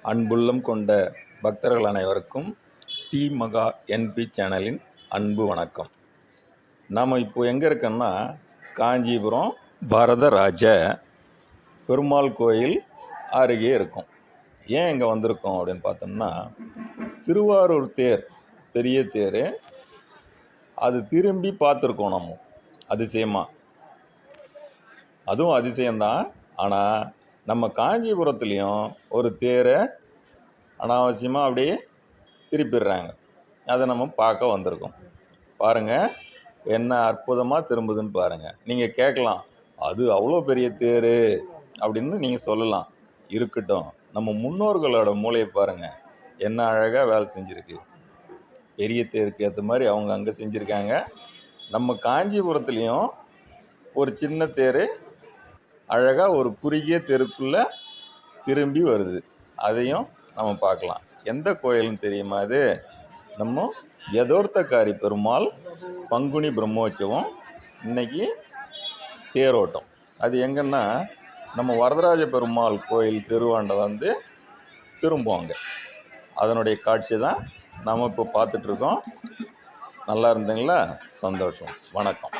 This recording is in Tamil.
அன்புள்ளம் கொண்ட பக்தர்கள் அனைவருக்கும் ஸ்ரீ மகா என்பி சேனலின் அன்பு வணக்கம். நாம் இப்போ எங்கே இருக்கோன்னா காஞ்சிபுரம் வரதராஜ பெருமாள் கோயில் அருகே இருக்கும். ஏன் இங்கே வந்திருக்கோம் அப்படின்னு பார்த்தோம்னா, திருவாரூர் தேர், பெரிய தேர், அது திரும்பி பார்த்துருக்கோம் நம்ம அதிசயமாக. அதுவும் அதிசயம்தான். ஆனால் நம்ம காஞ்சிபுரத்துலேயும் ஒரு தேரை அனாவசியமாக அப்படியே திருப்பிடுறாங்க. அதை நம்ம பார்க்க வந்திருக்கோம். பாருங்கள், என்ன அற்புதமாக திரும்புதுன்னு பாருங்கள். நீங்கள் கேட்கலாம், அது அவ்வளோ பெரிய தேர் அப்படின்னு நீங்கள் சொல்லலாம். இருக்கட்டும், நம்ம முன்னோர்களோட மூளையை பாருங்கள், என்ன அழகாக வேலை செஞ்சுருக்கு. பெரிய தேருக்கு ஏற்ற மாதிரி அவங்க அங்கே செஞ்சுருக்காங்க. நம்ம காஞ்சிபுரத்துலேயும் ஒரு சின்ன தேர் அழகாக ஒரு குறுகிய தெருக்குள்ளே திரும்பி வருது. அதையும் நம்ம பார்க்கலாம். எந்த கோயில்னு தெரியுமா? அது நம்ம யதோர்த்தக்காரி பெருமாள் பங்குனி பிரம்மோற்சவம், இன்றைக்கி தேரோட்டம். அது எங்கன்னா நம்ம வரதராஜ பெருமாள் கோயில் திருவாண்ட திரும்புவாங்க. அதனுடைய காட்சி தான் நம்ம இப்போ பார்த்துட்ருக்கோம். நல்லா இருந்தீங்களா? சந்தோஷம். வணக்கம்.